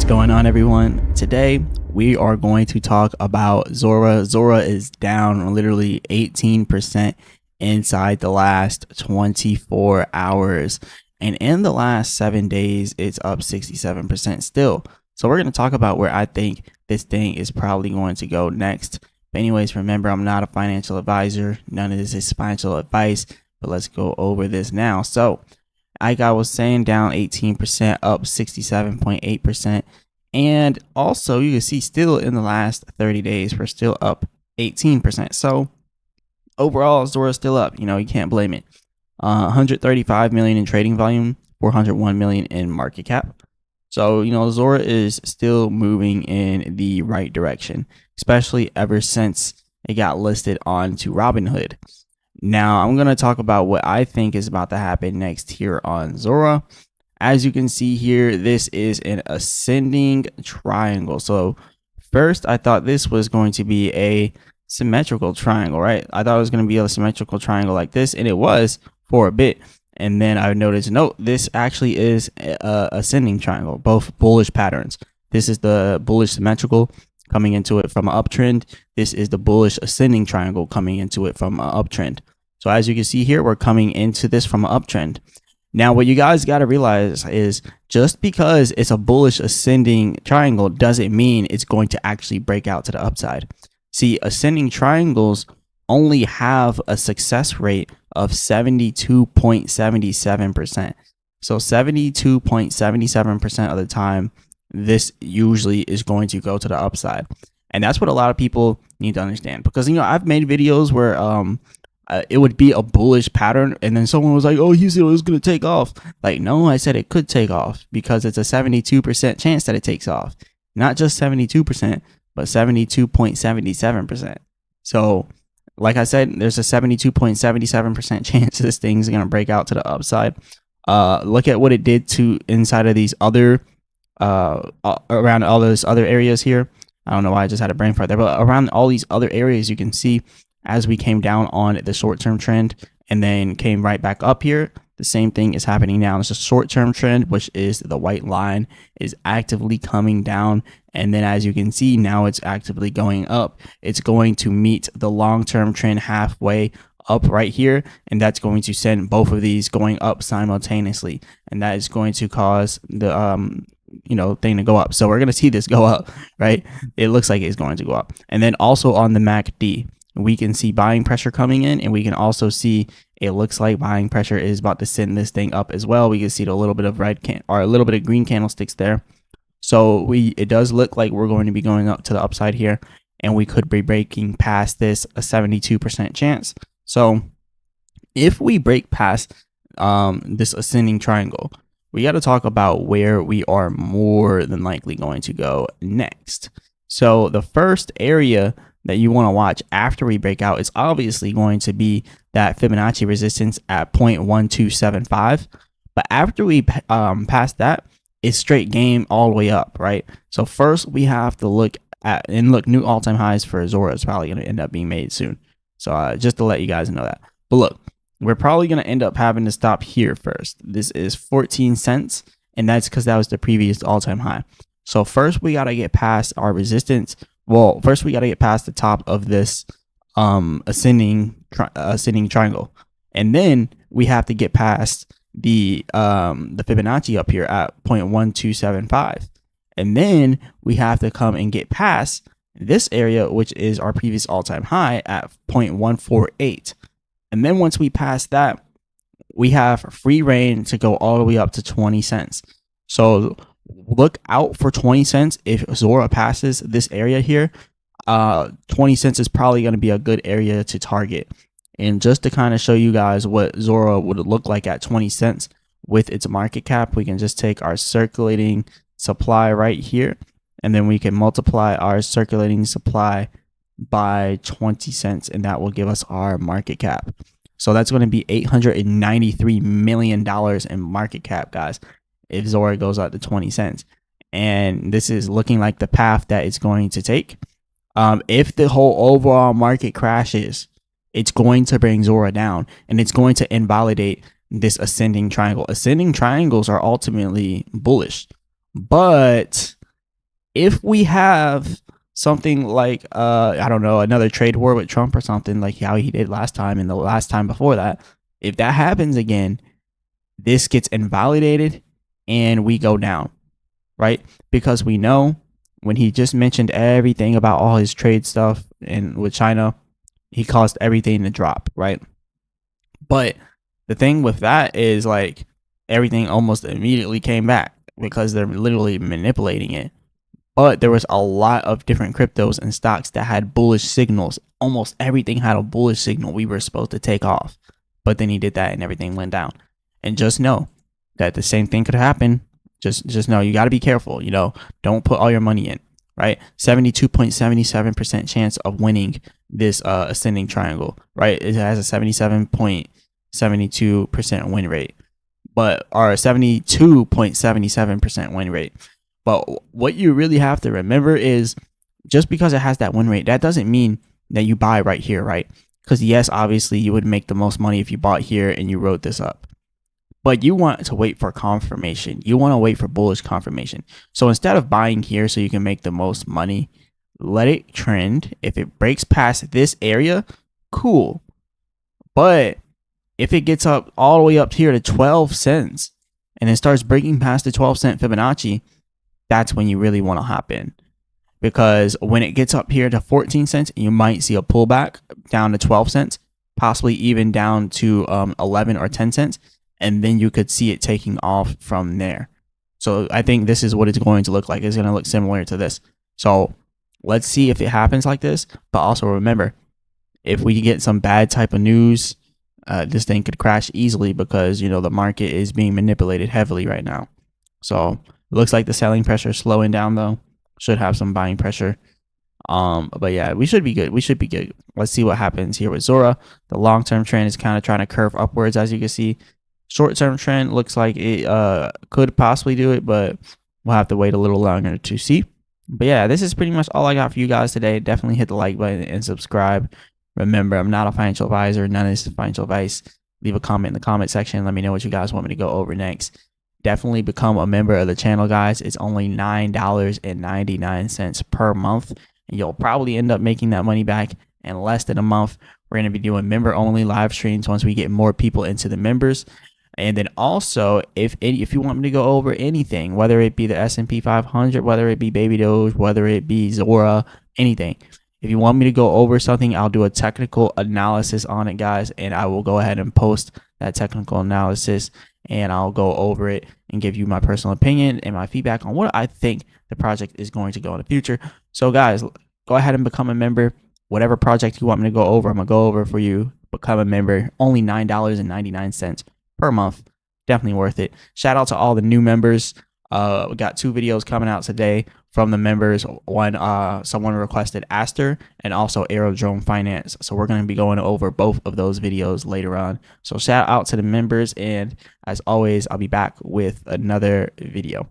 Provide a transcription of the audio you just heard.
What's going on, everyone? Today we are going to talk about Zora. Zora is down literally 18% inside the last 24 hours, and in the last 7 days it's up 67% still. So we're going to talk about where I think this thing is probably going to go next. But anyways, remember, I'm not a financial advisor. None of this is financial advice, but let's go over this now. So like I was saying, down 18%, up 67.8%. And also you can see still in the last 30 days, we're still up 18%. So overall, Zora's still up. You can't blame it. 135 million in trading volume, 401 million in market cap. So, Zora is still moving in the right direction, especially ever since it got listed onto Robinhood. Now, I'm going to talk about what I think is about to happen next here on Zora. As you can see here, this is an ascending triangle. So first, I thought this was going to be a symmetrical triangle, right? I thought it was going to be a symmetrical triangle like this, and it was for a bit. And then I noticed, no, this actually is a ascending triangle, both bullish patterns. This is the bullish symmetrical coming into it from an uptrend. This is the bullish ascending triangle coming into it from an uptrend. So as you can see here, we're coming into this from an uptrend. Now, what you guys got to realize is just because it's a bullish ascending triangle doesn't mean it's going to actually break out to the upside. See, ascending triangles only have a success rate of 72.77%. So 72.77% of the time, this usually is going to go to the upside. And that's what a lot of people need to understand, because, I've made videos where it would be a bullish pattern, and then someone was like, oh, you said it was going to take off. Like, no, I said it could take off, because it's a 72% chance that it takes off. Not just 72%, but 72.77%. So like I said, there's a 72.77% chance this thing's going to break out to the upside. Look at what it did to inside of these other around all those other areas here. I don't know why I just had a brain fart there, but around all these other areas, you can see as we came down on the short-term trend and then came right back up here, the same thing is happening now. It's a short-term trend, which is the white line, is actively coming down. And then as you can see, now it's actively going up. It's going to meet the long-term trend halfway up right here. And that's going to send both of these going up simultaneously. And that is going to cause the thing to go up. So we're going to see this go up, right? It looks like it's going to go up. And then also on the MACD, we can see buying pressure coming in, and we can also see it looks like buying pressure is about to send this thing up as well. We can see a little bit of a little bit of green candlesticks there. So it does look like we're going to be going up to the upside here, and we could be breaking past this, a 72% chance. So if we break past this ascending triangle, we got to talk about where we are more than likely going to go next. So the first area that you want to watch after we break out is obviously going to be that Fibonacci resistance at 0.1275. But after we pass that, it's straight game all the way up, right? So first we have to look at, and look, new all-time highs for Zora is probably going to end up being made soon. So just to let you guys know that. But look, we're probably going to end up having to stop here first. This is 14 cents, and that's because that was the previous all-time high. So first we got to get past our resistance. Well, first we got to get past the top of this ascending triangle, and then we have to get past the Fibonacci up here at 0.1275, and then we have to come and get past this area, which is our previous all-time high at 0.148, and then once we pass that, we have free reign to go all the way up to 20 cents. So look out for 20 cents. If Zora passes this area here, 20 cents is probably going to be a good area to target. And just to kind of show you guys what Zora would look like at 20 cents with its market cap, we can just take our circulating supply right here, and then we can multiply our circulating supply by 20 cents, and that will give us our market cap. So that's going to be $893 million in market cap, guys, if Zora goes out to 20 cents. And this is looking like the path that it's going to take. If the whole overall market crashes, it's going to bring Zora down, and it's going to invalidate this ascending triangle. Ascending triangles are ultimately bullish, but If we have something like I don't know, another trade war with Trump or something like how he did last time and the last time before that, if that happens again, this gets invalidated and we go down, right? Because we know when he just mentioned everything about all his trade stuff and with China, he caused everything to drop, right? But the thing with that is like everything almost immediately came back because they're literally manipulating it. But there was a lot of different cryptos and stocks that had bullish signals. Almost everything had a bullish signal. We were supposed to take off. But then he did that and everything went down. And just know that the same thing could happen. Just know you got to be careful, Don't put all your money in, right? 72.77% chance of winning this ascending triangle, right? It has a 77.72% win rate. But or 72.77% win rate. But what you really have to remember is just because it has that win rate, that doesn't mean that you buy right here, right? Because yes, obviously you would make the most money if you bought here and you wrote this up. But you want to wait for confirmation. You want to wait for bullish confirmation. So instead of buying here so you can make the most money, let it trend. If it breaks past this area, cool. But if it gets up all the way up here to 12 cents and it starts breaking past the 12-cent Fibonacci, that's when you really want to hop in. Because when it gets up here to 14 cents, you might see a pullback down to 12 cents, possibly even down to 11 or 10 cents. And then you could see it taking off from there. So I think this is what it's going to look like. It's going to look similar to this. So let's see if it happens like this. But also remember, if we get some bad type of news, this thing could crash easily because, the market is being manipulated heavily right now. So it looks like the selling pressure is slowing down though. Should have some buying pressure. But yeah, we should be good. We should be good. Let's see what happens here with Zora. The long-term trend is kind of trying to curve upwards, as you can see. Short-term trend looks like it could possibly do it, but we'll have to wait a little longer to see. But yeah, this is pretty much all I got for you guys today. Definitely hit the like button and subscribe. Remember, I'm not a financial advisor. None of this is financial advice. Leave a comment in the comment section. Let me know what you guys want me to go over next. Definitely become a member of the channel, guys. It's only $9.99 per month, and you'll probably end up making that money back in less than a month. We're going to be doing member-only live streams once we get more people into the members. And then also, if you want me to go over anything, whether it be the S&P 500, whether it be Baby Doge, whether it be Zora, anything. If you want me to go over something, I'll do a technical analysis on it, guys, and I will go ahead and post that technical analysis, and I'll go over it and give you my personal opinion and my feedback on what I think the project is going to go in the future. So, guys, go ahead and become a member. Whatever project you want me to go over, I'm going to go over for you. Become a member. Only $9.99 per month. Definitely worth it. Shout out to all the new members. We got 2 videos coming out today from the members. One, someone requested Aster and also Aerodrome Finance. So we're going to be going over both of those videos later on. So shout out to the members. And as always, I'll be back with another video.